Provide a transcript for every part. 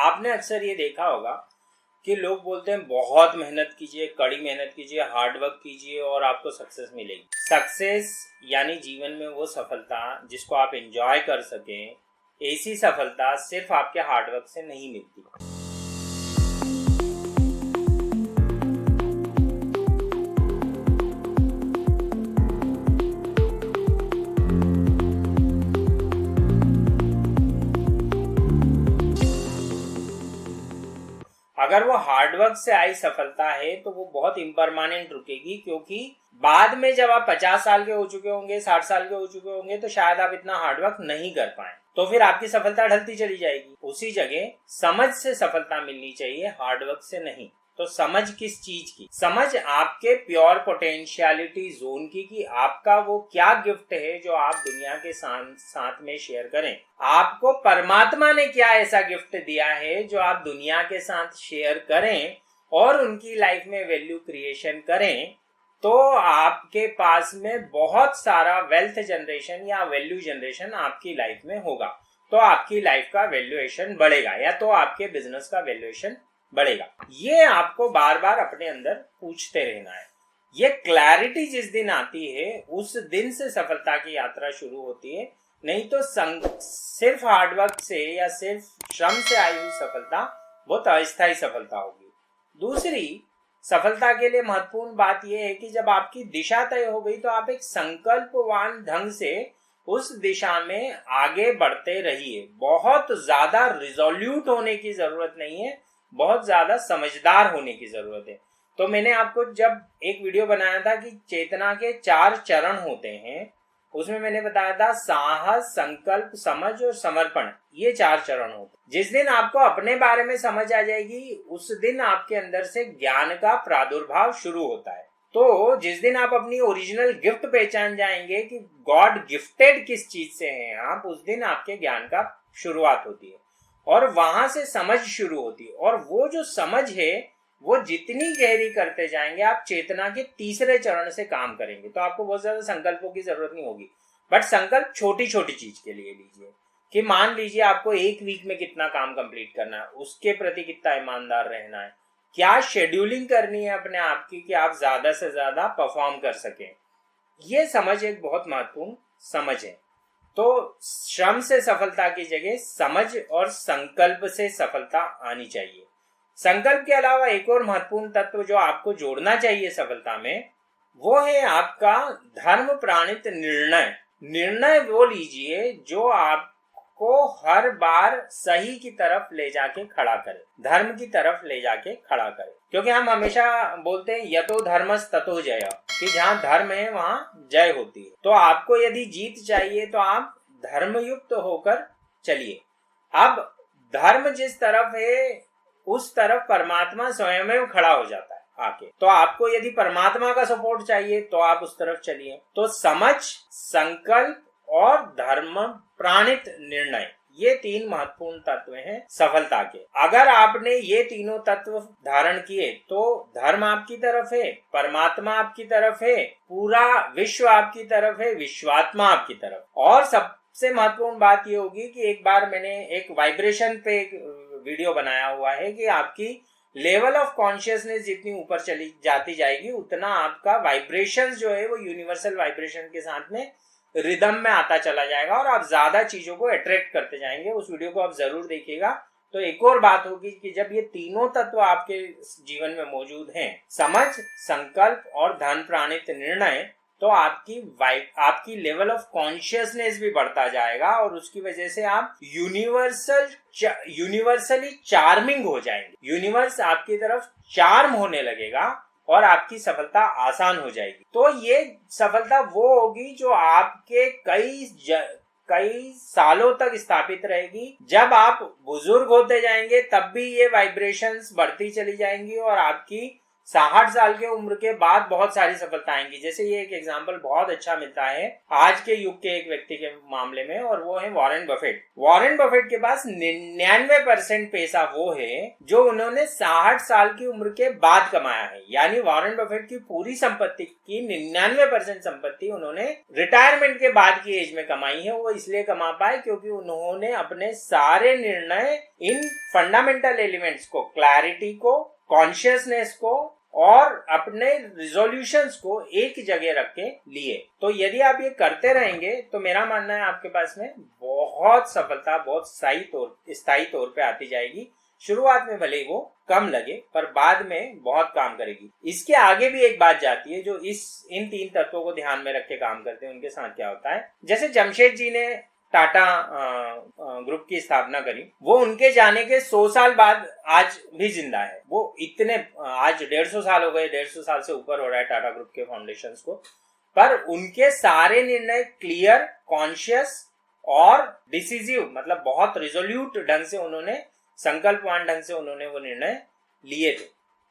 आपने अक्सर ये देखा होगा कि लोग बोलते हैं बहुत मेहनत कीजिए, कड़ी मेहनत कीजिए, हार्ड वर्क कीजिए और आपको सक्सेस मिलेगी। सक्सेस यानी जीवन में वो सफलता जिसको आप एंजॉय कर सकें, ऐसी सफलता सिर्फ आपके हार्ड वर्क से नहीं मिलती। अगर वो हार्डवर्क से आई सफलता है तो वो बहुत इम्परमानेंट रुकेगी, क्योंकि बाद में जब आप 50 साल के हो चुके होंगे, 60 साल के हो चुके होंगे, तो शायद आप इतना हार्डवर्क नहीं कर पाए, तो फिर आपकी सफलता ढलती चली जाएगी। उसी जगह समझ से सफलता मिलनी चाहिए, हार्डवर्क से नहीं। तो समझ किस चीज की? समझ आपके प्योर पोटेंशियलिटी जोन की, कि आपका वो क्या गिफ्ट है जो आप दुनिया के साथ में शेयर करें। आपको परमात्मा ने क्या ऐसा गिफ्ट दिया है जो आप दुनिया के साथ शेयर करें और उनकी लाइफ में वैल्यू क्रिएशन करें, तो आपके पास में बहुत सारा वेल्थ जनरेशन या वैल्यू जनरेशन आपकी लाइफ में होगा। तो आपकी लाइफ का वैल्यूएशन बढ़ेगा या तो आपके बिजनेस का वैल्यूएशन बढ़ेगा। ये आपको बार बार अपने अंदर पूछते रहना है। ये क्लैरिटी जिस दिन आती है उस दिन से सफलता की यात्रा शुरू होती है। नहीं तो सिर्फ हार्डवर्क से या सिर्फ श्रम से आई हुई सफलता बहुत अस्थायी सफलता होगी। दूसरी सफलता के लिए महत्वपूर्ण बात यह है कि जब आपकी दिशा तय हो गई तो आप एक संकल्पवान ढंग से उस दिशा में आगे बढ़ते रहिए। बहुत ज्यादा रिजोल्यूट होने की जरूरत नहीं है, बहुत ज्यादा समझदार होने की जरूरत है। तो मैंने आपको जब एक वीडियो बनाया था कि चेतना के 4 चरण होते हैं, उसमें मैंने बताया था साहस, संकल्प, समझ और समर्पण, ये 4 चरण होते हैं। जिस दिन आपको अपने बारे में समझ आ जाएगी उस दिन आपके अंदर से ज्ञान का प्रादुर्भाव शुरू होता है। तो जिस दिन आप अपनी ओरिजिनल गिफ्ट पहचान जाएंगे कि गॉड गिफ्टेड किस चीज से हैं आप, उस दिन आपके ज्ञान का शुरुआत होती है और वहां से समझ शुरू होती है। और वो जो समझ है वो जितनी गहरी करते जाएंगे आप चेतना के 3रे चरण से काम करेंगे, तो आपको बहुत ज्यादा संकल्पों की जरूरत नहीं होगी। बट संकल्प छोटी छोटी चीज के लिए लीजिए कि मान लीजिए आपको 1 वीक में कितना काम कंप्लीट करना है, उसके प्रति कितना ईमानदार रहना है, क्या शेड्यूलिंग करनी है अपने आप की कि आप ज्यादा से ज्यादा परफॉर्म कर सकें। ये समझ एक बहुत महत्वपूर्ण समझ है। तो श्रम से सफलता की जगह समझ और संकल्प से सफलता आनी चाहिए। संकल्प के अलावा एक और महत्वपूर्ण तत्व जो आपको जोड़ना चाहिए सफलता में, वो है आपका धर्म प्राणित निर्णय। निर्णय वो लीजिए जो आपको हर बार सही की तरफ ले जाके खड़ा करे, धर्म की तरफ ले जाके खड़ा करे। क्योंकि हम हमेशा बोलते हैं यतो धर्मस् ततो जय, कि जहां धर्म है वहां जय होती है। तो आपको यदि जीत चाहिए तो आप धर्मयुक्त होकर चलिए। अब धर्म जिस तरफ है उस तरफ परमात्मा स्वयं खड़ा हो जाता है आके। तो आपको यदि परमात्मा का सपोर्ट चाहिए तो आप उस तरफ चलिए। तो समझ, संकल्प और धर्म प्राणित निर्णय, ये 3 महत्वपूर्ण तत्व हैं सफलता के। अगर आपने ये तीनों तत्व धारण किए तो धर्म आपकी तरफ है, परमात्मा आपकी तरफ है, पूरा विश्व आपकी तरफ है, विश्वात्मा आपकी तरफ। और सबसे महत्वपूर्ण बात ये होगी कि एक बार मैंने एक वाइब्रेशन पे एक वीडियो बनाया हुआ है कि आपकी लेवल ऑफ कॉन्शियसनेस जितनी ऊपर चली जाती जाएगी उतना आपका वाइब्रेशन जो है वो यूनिवर्सल वाइब्रेशन के साथ में रिदम में आता चला जाएगा और आप ज्यादा चीजों को अट्रैक्ट करते जाएंगे। उस वीडियो को आप जरूर देखिएगा। तो एक और बात होगी कि जब ये तीनों तत्व आपके जीवन में मौजूद हैं, समझ, संकल्प और धर्म प्राणित निर्णय, तो आपकी लेवल ऑफ कॉन्शियसनेस भी बढ़ता जाएगा और उसकी वजह से आप यूनिवर्सली चार्मिंग हो जाएंगे। यूनिवर्स आपकी तरफ चार्म होने लगेगा और आपकी सफलता आसान हो जाएगी। तो ये सफलता वो होगी जो आपके कई सालों तक स्थापित रहेगी। जब आप बुजुर्ग होते जाएंगे तब भी ये वाइब्रेशंस बढ़ती चली जाएंगी और आपकी 60 साल के उम्र के बाद बहुत सारी सफलता आएंगी। जैसे ये एक एग्जांपल बहुत अच्छा मिलता है आज के युग के एक व्यक्ति के मामले में, और वो है वॉरेन बफेट। वॉरेन बफेट के पास 99% पैसा वो है जो उन्होंने 60 साल की उम्र के बाद कमाया है। यानी वॉरेन बफेट की पूरी संपत्ति की 99% संपत्ति उन्होंने रिटायरमेंट के बाद की एज में कमाई है। वो इसलिए कमा पाए क्योंकि उन्होंने अपने सारे निर्णय इन फंडामेंटल एलिमेंट्स को, क्लैरिटी को, कॉन्शियसनेस को और अपने रिजोल्यूशंस को एक जगह रख के लिए। तो यदि आप ये करते रहेंगे तो मेरा मानना है आपके पास में बहुत सफलता बहुत स्थायी तौर पे आती जाएगी। शुरुआत में भले वो कम लगे पर बाद में बहुत काम करेगी। इसके आगे भी एक बात जाती है जो इन 3 तत्वों को ध्यान में रख के काम करते हैं, उनके साथ क्या होता है। जैसे जमशेद जी ने टाटा ग्रुप की स्थापना करी, वो उनके जाने के 100 साल बाद आज भी जिंदा है। वो इतने आज 150 साल हो गए, 150 साल से ऊपर हो रहा है टाटा ग्रुप के फाउंडेशंस को, पर उनके सारे निर्णय क्लियर, कॉन्शियस और डिसिजिव, मतलब बहुत रिजोल्यूट ढंग से उन्होंने, संकल्पवान ढंग से उन्होंने वो निर्णय लिए थे।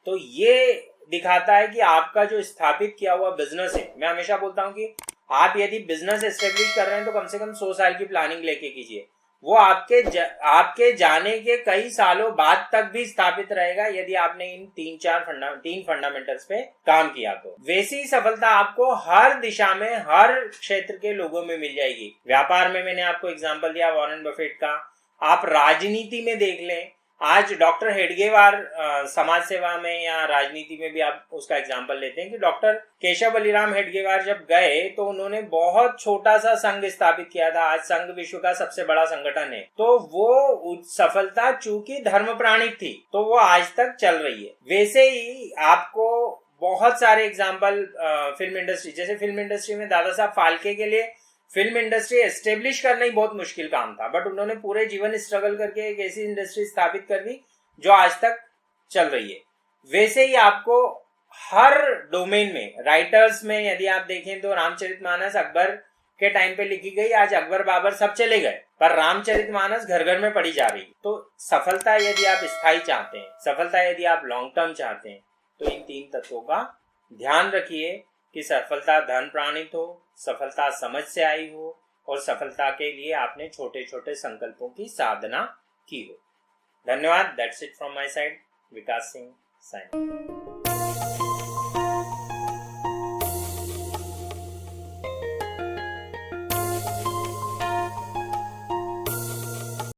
तो ये दिखाता है कि आपका जो स्थापित किया हुआ बिजनेस है, मैं हमेशा बोलता हूं कि आप यदि बिजनेस एस्टेब्लिश कर रहे हैं तो कम से कम 100 साल की प्लानिंग लेके कीजिए। वो आपके जाने के कई सालों बाद तक भी स्थापित रहेगा यदि आपने इन 3 फंडामेंटल्स पे काम किया। तो वैसी ही सफलता आपको हर दिशा में, हर क्षेत्र के लोगों में मिल जाएगी। व्यापार में मैंने आपको एग्जांपल दिया वॉरेन बफेट का, आप राजनीति में देख लें, आज डॉक्टर हेडगेवार समाज सेवा में या राजनीति में भी आप उसका एग्जांपल लेते हैं कि डॉक्टर केशव बलिराम हेडगेवार जब गए तो उन्होंने बहुत छोटा सा संघ स्थापित किया था। आज संघ विश्व का सबसे बड़ा संगठन है। तो वो सफलता चूंकि धर्म प्राणिक थी तो वो आज तक चल रही है। वैसे ही आपको बहुत सारे एग्जाम्पल फिल्म इंडस्ट्री, जैसे फिल्म इंडस्ट्री में दादा साहब फाल्के के लिए फिल्म इंडस्ट्री एस्टेब्लिश करना ही बहुत मुश्किल काम था, बट उन्होंने पूरे जीवन स्ट्रगल करके एक ऐसी इंडस्ट्री स्थापित कर दी जो आज तक चल रही है। वैसे ही आपको हर डोमेन में, राइटर्स में यदि आप देखें तो रामचरितमानस अकबर के टाइम पे लिखी गई, आज अकबर बाबर सब चले गए पर रामचरितमानस घर घर में पढ़ी जा रही। तो सफलता यदि आप स्थायी चाहते हैं, सफलता यदि आप लॉन्ग टर्म चाहते हैं, तो इन 3 तत्वों का ध्यान रखिए कि सफलता धन प्राणित हो, सफलता समझ से आई हो और सफलता के लिए आपने छोटे छोटे संकल्पों की साधना की हो। धन्यवाद। That's it from my side. Vikas Singh sign.